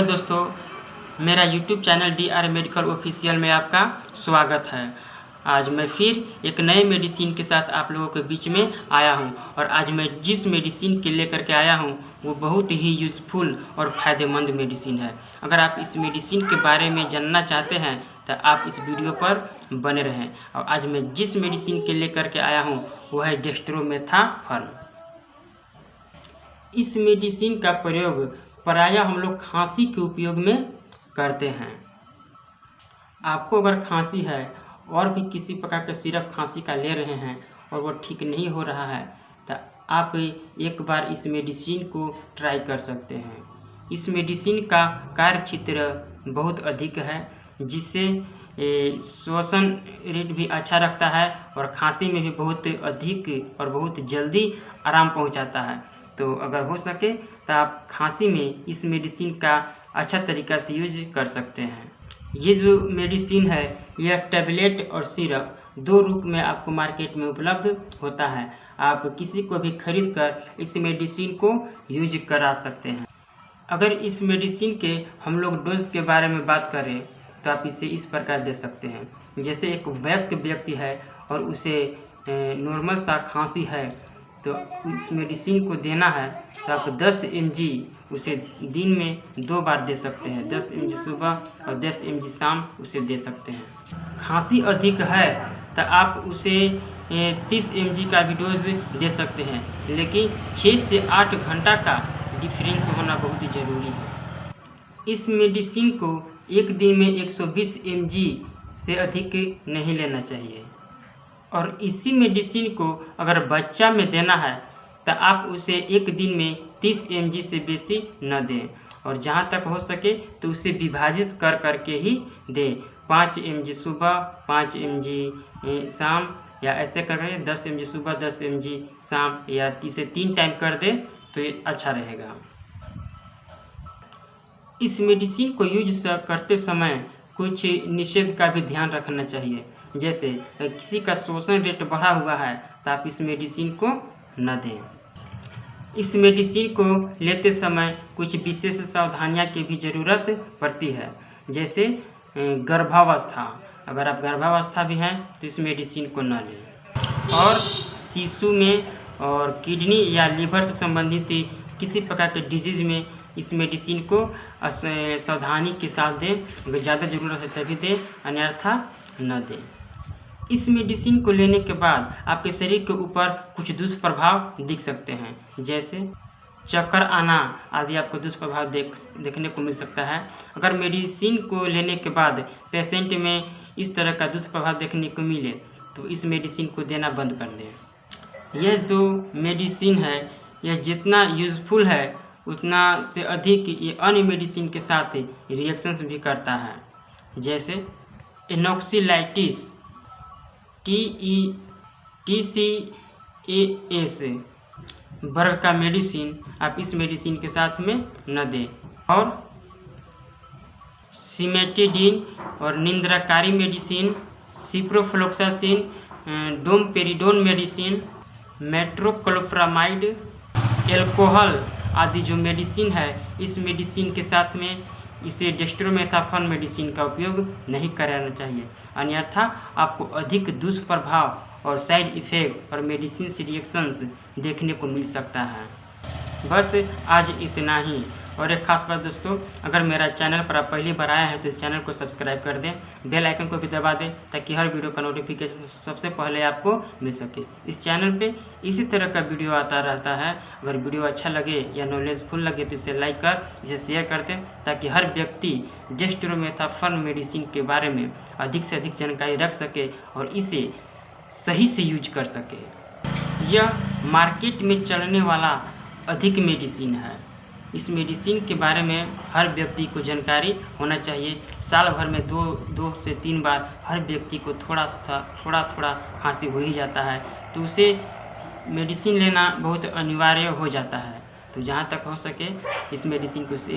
नमस्कार दोस्तों, मेरा YouTube channel DR medical official में आपका स्वागत है। आज मैं फिर एक नए मेडिसिन के साथ आप लोगों के बीच में आया हूं और आज मैं जिस मेडिसिन के लेकर के आया हूं वो बहुत ही यूज़फुल और फ़ायदेमंद मेडिसिन है। अगर आप इस मेडिसिन के बारे में जानना चाहते हैं तो आप इस वीडियो पर बने रहें। और आज मैं जिस मेडिसिन के लेकर के आया हूँ वो है डेक्स्ट्रोमेथाफर्न। इस मेडिसिन का प्रयोग प्रायः हम लोग खांसी के उपयोग में करते हैं। आपको अगर खांसी है और भी किसी प्रकार का सिरप खांसी का ले रहे हैं और वो ठीक नहीं हो रहा है तो आप एक बार इस मेडिसिन को ट्राई कर सकते हैं। इस मेडिसिन का कार्य क्षेत्र बहुत अधिक है जिससे श्वसन रेट भी अच्छा रखता है और खांसी में भी बहुत अधिक और बहुत जल्दी आराम पहुंचाता है। तो अगर हो सके तो आप खांसी में इस मेडिसिन का अच्छा तरीक़ा से यूज कर सकते हैं। ये जो मेडिसिन है यह टैबलेट और सिरप दो रूप में आपको मार्केट में उपलब्ध होता है। आप किसी को भी खरीद कर इस मेडिसिन को यूज करा सकते हैं। अगर इस मेडिसिन के हम लोग डोज के बारे में बात करें तो आप इसे इस प्रकार दे सकते हैं। जैसे एक वयस्क व्यक्ति है और उसे नॉर्मल सा खांसी है तो इस मेडिसिन को देना है तो आप 10 mg उसे दिन में 2 बार दे सकते हैं। 10 mg सुबह और 10 mg शाम उसे दे सकते हैं। खांसी अधिक है तो आप उसे 30 mg का भी डोज दे सकते हैं, लेकिन 6 से 8 घंटा का डिफरेंस होना बहुत ही ज़रूरी है। इस मेडिसिन को एक दिन में 120 mg से अधिक नहीं लेना चाहिए। और इसी मेडिसिन को अगर बच्चा में देना है तो आप उसे एक दिन में 30 mg से बेसी न दें और जहाँ तक हो सके तो उसे विभाजित कर करके ही दें। 5 mg सुबह 5 mg शाम या ऐसे करके 10 mg सुबह 10 mg शाम या इसे 3 टाइम कर दें तो ये अच्छा रहेगा। इस मेडिसिन को यूज करते समय कुछ निषेध का भी ध्यान रखना चाहिए। जैसे किसी का श्वसन रेट बढ़ा हुआ है तो आप इस मेडिसिन को न दें। इस मेडिसिन को लेते समय कुछ विशेष सावधानियां की भी ज़रूरत पड़ती है। जैसे गर्भावस्था, अगर आप गर्भावस्था भी हैं तो इस मेडिसिन को न लें। और शिशु में और किडनी या लीवर से संबंधित किसी प्रकार के डिजीज़ में इस मेडिसिन को सावधानी के साथ दें। अगर ज़्यादा ज़रूरत है तभी दें, अन्यथा न दें। इस मेडिसिन को लेने के बाद आपके शरीर के ऊपर कुछ दुष्प्रभाव दिख सकते हैं, जैसे चक्कर आना आदि आपको दुष्प्रभाव देखने को मिल सकता है। अगर मेडिसिन को लेने के बाद पेशेंट में इस तरह का दुष्प्रभाव देखने को मिले तो इस मेडिसिन को देना बंद कर दें। यह जो मेडिसिन है यह जितना यूज़फुल है उतना से अधिक ये अन्य मेडिसिन के साथ रिएक्शंस भी करता है। जैसे एनोक्सिलाइटिस TCAS वर्ग का मेडिसिन आप इस मेडिसिन के साथ में न दें। और सिमेटिडिन और निंद्राकारी medicine, ciprofloxacin, domperidone medicine, metoclopramide, alcohol आदि जो मेडिसिन है इस मेडिसिन के साथ में इसे डेक्स्ट्रोमेथाफर्न मेडिसिन का उपयोग नहीं कराना चाहिए, अन्यथा आपको अधिक दुष्प्रभाव और साइड इफ़ेक्ट और मेडिसिन से रिएक्शंस देखने को मिल सकता है। बस आज इतना ही। और एक खास बात दोस्तों, अगर मेरा चैनल पर आप पहली बार आए हैं तो इस चैनल को सब्सक्राइब कर दें, बेल आइकन को भी दबा दें ताकि हर वीडियो का नोटिफिकेशन सबसे पहले आपको मिल सके। इस चैनल पे इसी तरह का वीडियो आता रहता है। अगर वीडियो अच्छा लगे या नॉलेजफुल लगे तो इसे लाइक कर इसे शेयर कर दें ताकि हर व्यक्ति डेक्स्ट्रोमेथाफर्न मेडिसिन के बारे में अधिक से अधिक जानकारी रख सके और इसे सही से यूज कर सके। यह मार्केट में चलने वाला अधिक मेडिसिन है। इस मेडिसिन के बारे में हर व्यक्ति को जानकारी होना चाहिए। साल भर में 2 से 3 बार हर व्यक्ति को थोड़ा खांसी हो ही जाता है तो उसे मेडिसिन लेना बहुत अनिवार्य हो जाता है। तो जहाँ तक हो सके इस मेडिसिन को इस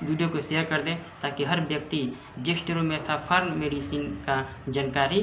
वीडियो को शेयर कर दें ताकि हर व्यक्ति डेक्स्ट्रोमेथाफर्न मेडिसिन का जानकारी